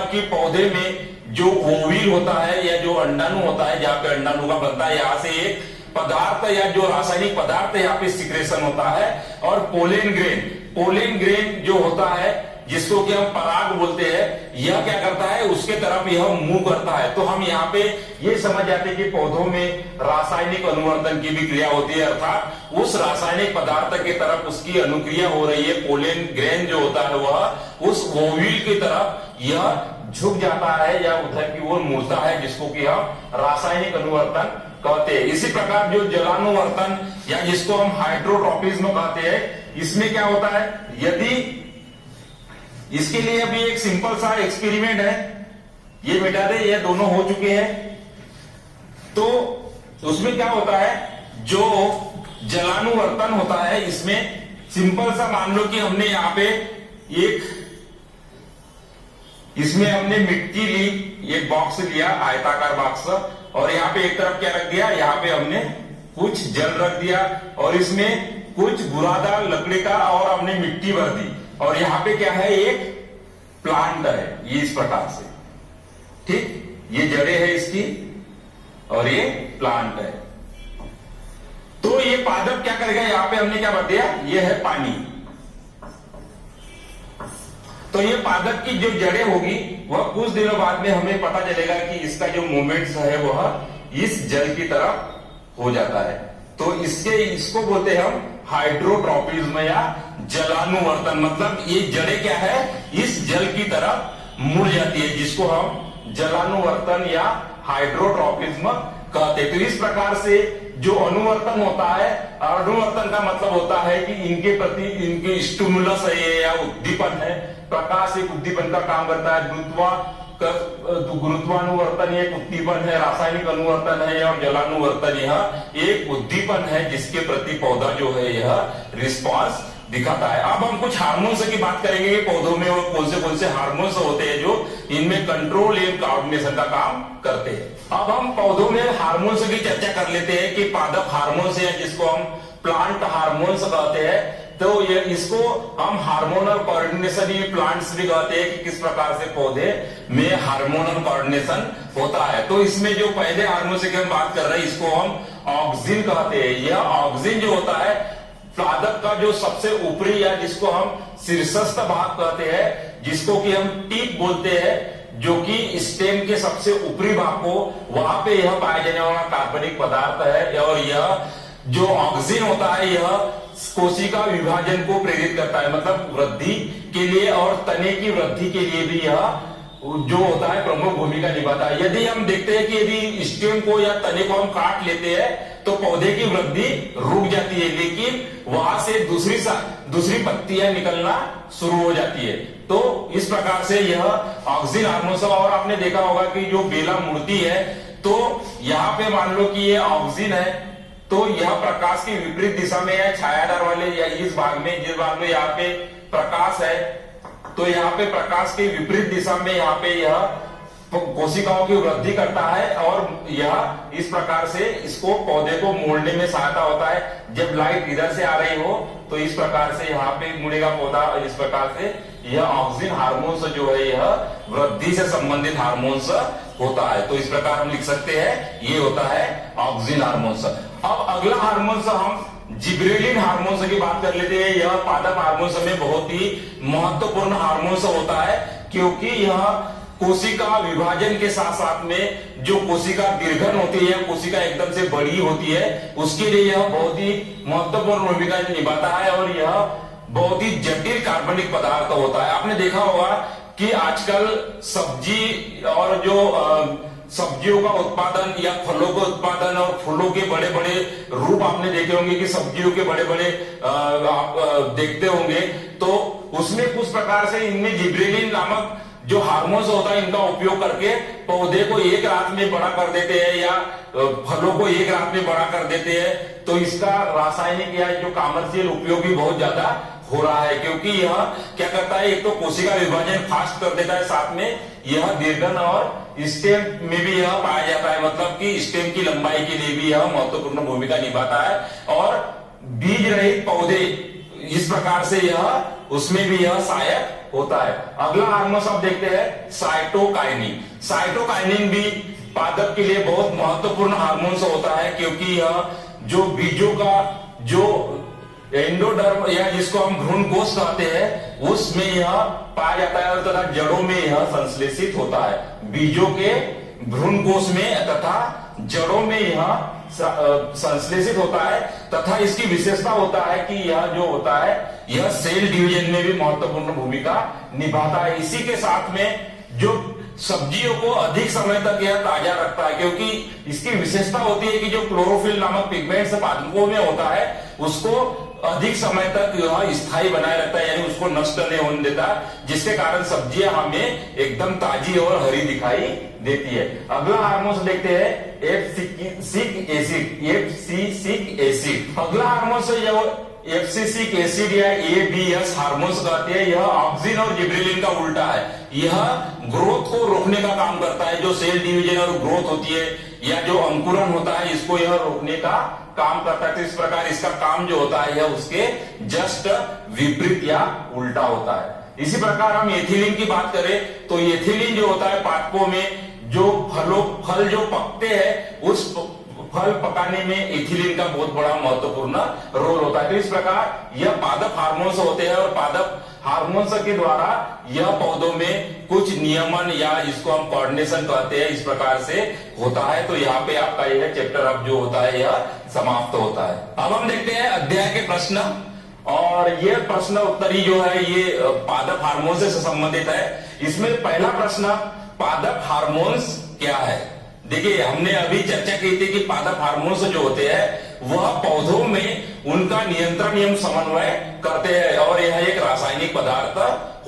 कि पौधे में जो ओव्यूल होता है या जो अंडाणु होता है, जहाँ पे अंडाणु का बनता है, यहाँ से एक पदार्थ या जो रासायनिक पदार्थ यहाँ पे सिक्रेशन होता है। और पोलेन ग्रेन जो होता है जिसको कि हम पराग बोलते हैं, यह क्या करता है, उसके तरफ यह मूव करता है। तो हम यहाँ पे ये समझ जाते हैं कि पौधों में रासायनिक अनुवर्तन की भी क्रिया होती है, अर्थात उस रासायनिक पदार्थ के तरफ उसकी अनुक्रिया हो रही है। पोलेन ग्रेन जो होता है वह उस ओव्यूल की तरफ यह झुक जाता है या उधर की ओर मुड़ता है, जिसको कि हम रासायनिक अनुवर्तन कहते हैं। इसी प्रकार जो जलानुवर्तन या जिसको हम हाइड्रोट्रोपिज्म कहते हैं, इसमें क्या होता है, यदि इसके लिए अभी एक सिंपल सा एक्सपेरिमेंट है, ये मिटा दे, ये दोनों हो चुके हैं। तो उसमें क्या होता है, जो जलानुवर्तन होता है, इसमें सिंपल सा मान लो कि हमने यहाँ पे इसमें हमने मिट्टी ली, एक बॉक्स लिया, आयताकार बॉक्स, और यहाँ पे एक तरफ क्या रख दिया, यहाँ पे हमने कुछ जल रख दिया और इसमें कुछ बुरादा लकड़ी का और हमने मिट्टी भर दी। और यहाँ पे क्या है, एक प्लांट है, ये इस प्रकार से, ठीक, ये जड़ें है इसकी और ये प्लांट है। तो ये पादप क्या करेगा, यहाँ पे हमने क्या भर दिया, ये है पानी। तो ये पादप की जो जड़ें होगी वह कुछ दिनों बाद में हमें पता चलेगा कि इसका जो मूवमेंट्स है वह इस जल की तरफ हो जाता है। तो इसको बोलते हैं हम हाइड्रोट्रोपिज्म या जलानुवर्तन। मतलब ये जड़ें क्या है, इस जल की तरफ मुड़ जाती है, जिसको हम जलानुवर्तन या हाइड्रोट्रोपिज्म कहते हैं। तो इस प्रकार से जो अनुवर्तन होता है, अनुवर्तन का मतलब होता है कि इनके प्रति इनके स्टिमुलस है या उद्दीपन है। प्रकाश एक उद्दीपन का काम करता है, गुरुत्वानुवर्तन एक उद्दीपन है, रासायनिक अनुवर्तन है, और जलानुवर्तन यह एक उद्दीपन है जिसके प्रति पौधा जो है यह रिस्पॉन्स दिखाता है। अब हम कुछ हार्मोन्स की बात करेंगे पौधों में, और कौन से हार्मोन्स होते हैं जो इनमें कंट्रोल एंड कोऑर्डिनेशन का काम करते हैं। अब हम पौधों में हार्मोन्स की चर्चा कर लेते हैं कि पादप हार्मोन्स है, जिसको हम प्लांट हार्मोन्स कहते हैं। तो ये इसको हम हार्मोनल कोऑर्डिनेशन ही प्लांट्स भी कहते हैं कि किस प्रकार से पौधे में हार्मोनल कोऑर्डिनेशन होता है। तो इसमें जो पहले हार्मोन से हम बात कर रहे हैं, इसको हम ऑक्सिन कहते हैं। यह ऑक्सिन जो होता है पादप का जो सबसे ऊपरी या जिसको हम शीर्षस्थ भाग कहते हैं, जिसको कि हम टिप बोलते हैं, जो कि स्टेम के सबसे ऊपरी भाग को, वहां पे यह पाया जाने वाला कार्बनिक पदार्थ है। और यह जो ऑक्सिन होता है यह कोशिका विभाजन को प्रेरित करता है, मतलब वृद्धि के लिए और तने की वृद्धि के लिए भी यह जो होता है प्रमुख भूमिका निभाता है। यदि हम देखते हैं कि यदि स्टेम को या तने को हम काट लेते हैं तो पौधे की वृद्धि रुक जाती है, लेकिन वहां से दूसरी पत्तियां निकलना शुरू हो जाती है। तो इस प्रकार से यह ऑक्सिन हार्मोन। और आपने देखा होगा कि जो बेला मुड़ती है, तो यहाँ पे मान लो कि ये ऑक्सिन है, तो यह प्रकाश की विपरीत दिशा में या छायादार वाले या इस भाग में, जिस भाग में यहाँ पे प्रकाश है, तो यहाँ पे प्रकाश की विपरीत दिशा में यहाँ पे यह कोशिकाओं की वृद्धि करता है, और यह इस प्रकार से इसको पौधे को मोड़ने में सहायता होता है। जब लाइट इधर से आ रही हो तो इस प्रकार से यहाँ पे मुड़ेगा पौधा। इस प्रकार से यह ऑक्सिन हार्मोन्स जो है यह वृद्धि से संबंधित हार्मोन्स होता है। तो इस प्रकार हम लिख सकते हैं ये होता है ऑक्सिन हार्मोन्स। अब अगला हार्मोन्स हम जिबरेलिन हार्मोन्स की बात कर लेते हैं। यह पादप हार्मोन्स में बहुत ही महत्वपूर्ण हार्मोन्स होता है, क्योंकि यह कोशिका विभाजन के साथ साथ में जो कोशिका दीर्घन होती है, कोशिका एकदम से बड़ी होती है, उसके लिए यह बहुत ही महत्वपूर्ण भूमिका निभाता है। और यह बहुत ही जटिल कार्बनिक पदार्थ होता है। आपने देखा होगा कि आजकल सब्जी और जो सब्जियों का उत्पादन या फलों का उत्पादन और फूलों के बड़े बड़े रूप आपने देखे होंगे कि सब्जियों के बड़े बड़े आप देखते होंगे, तो उसमें कुछ प्रकार से इनमें जिब्रेलिन नामक जो हार्मोन्स होता है इनका उपयोग करके पौधे को एक रात में बड़ा कर देते हैं या फलों को एक रात में बड़ा कर देते हैं। तो इसका रासायनिक या जो कमर्शियल उपयोग भी बहुत ज्यादा हो रहा है, क्योंकि यह क्या करता है, एक तो कोशिका विभाजन फास्ट कर देता है, साथ में यह दीर्घन और स्टेम में भी यह पाया जाता है, मतलब कि स्टेम की लंबाई के लिए भी यह महत्वपूर्ण भूमिका निभाता है। और बीज रहित पौधे इस प्रकार से यह उसमें भी यह सहायक होता है। अगला हार्मोन आप देखते हैं साइटोकाइनिन। साइटोकाइनिन भी पादप के लिए बहुत महत्वपूर्ण हार्मोन होता है, क्योंकि यह जो बीजों का जो एंडोडर्म या जिसको हम भ्रूण कोश कहते हैं उसमें यह पाया जाता है और तथा जड़ों में यह संश्लेषित होता है। बीजों के भ्रूण कोश में तथा जड़ों में यह संश्लेषित होता है तथा इसकी विशेषता होता है कि यह जो होता है यह सेल डिवीजन में भी महत्वपूर्ण भूमिका निभाता है। इसी के साथ में जो सब्जियों को अधिक समय तक यह ताजा रखता है, क्योंकि इसकी विशेषता होती है कि जो क्लोरोफिल नामक पिगमेंट पादपों में होता है उसको अधिक समय तक यह स्थायी बनाए रखता है, यानी उसको नष्ट नहीं होने देता, जिसके कारण सब्जियां हमें एकदम ताजी और हरी दिखाई देती है। अगला हार्मोन देखते हैं एब्सिसिक एसिड। अगला हार्मोन जो एब्सिसिक एसिड या ABS हार्मोन्स कहते हैं, यह ऑक्सिन और जिब्रेलिन का उल्टा है। यह ग्रोथ को रोकने का काम करता है, जो सेल डिवीजन और ग्रोथ होती है या जो अंकुरण होता है इसको यह रोकने का काम करता है। तो इस प्रकार इसका काम जो होता है यह उसके जस्ट विपरीत या उल्टा होता है। इसी प्रकार हम एथिलीन की बात करें तो एथिलीन जो होता है पादपों में जो फल जो पकते हैं उस फल पकाने में एथिलीन का बहुत बड़ा महत्वपूर्ण रोल होता है। तो इस प्रकार यह पादप हार्मोन्स होते हैं और पादप हार्मोन्स के द्वारा यह पौधों में कुछ नियमन या इसको हम कोऑर्डिनेशन कहते हैं, इस प्रकार से होता है। तो यहाँ पे आपका यह चैप्टर अब जो होता है यह समाप्त होता है। अब हम देखते हैं अध्याय के प्रश्न, और ये प्रश्न उत्तरी जो है ये पादप हार्मोन से संबंधित है। इसमें पहला प्रश्न, पादप हार्मोन्स क्या है? देखिए हमने अभी चर्चा की थी कि पादप हार्मोन्स जो होते हैं वह पौधों में उनका नियंत्रण एवं समन्वय करते हैं और यह एक रासायनिक पदार्थ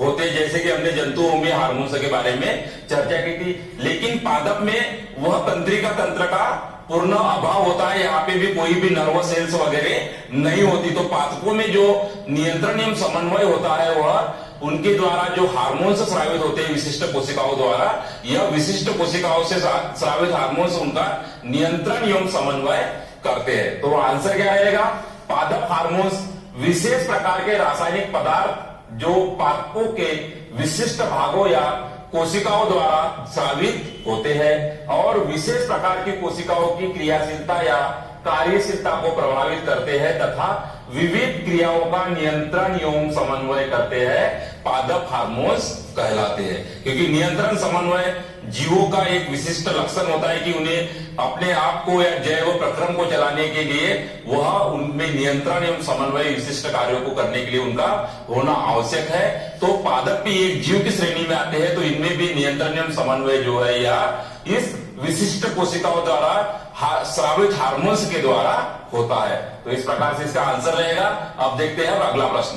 होते हैं, जैसे कि हमने जंतुओं में हार्मोन्स के बारे में चर्चा की थी। लेकिन पादप में वह तंत्रिका तंत्र का पूर्ण अभाव होता है, यहाँ पे भी कोई भी नर्वस सेल्स वगैरह नहीं होती। तो पादपों में जो नियंत्रण एवं समन्वय होता है वह उनके द्वारा जो हार्मोन्स स्रावित होते हैं विशिष्ट कोशिकाओं द्वारा, यह विशिष्ट कोशिकाओं से स्रावित हार्मोन्स उनका नियंत्रण एवं समन्वय करते हैं। तो आंसर क्या रहेगा? पादप हार्मोन्स विशेष प्रकार के रासायनिक पदार्थ जो पादपों के विशिष्ट भागों या कोशिकाओं द्वारा स्रावित होते हैं और विशेष प्रकार की कोशिकाओं की क्रियाशीलता या कार्यशीलता को प्रभावित करते हैं तथा विविध क्रियाओं का नियंत्रण एवं समन्वय करते हैं, पादप हार्मोन्स कहलाते हैं। क्योंकि नियंत्रण समन्वय जीवों का एक विशिष्ट लक्षण होता है कि उन्हें अपने आप को या जैव प्रक्रम को चलाने के लिए वह उनमें नियंत्रण एवं समन्वय विशिष्ट कार्यों को करने के लिए उनका होना आवश्यक है। तो पादप भी एक जीव की श्रेणी में आते हैं, तो इनमें भी नियंत्रण एवं समन्वय जो है या इस विशिष्ट कोशिकाओं द्वारा स्रावित हार्मोन्स के द्वारा होता है। तो इस प्रकार से इसका आंसर रहेगा। अब देखते हैं अगला प्रश्न।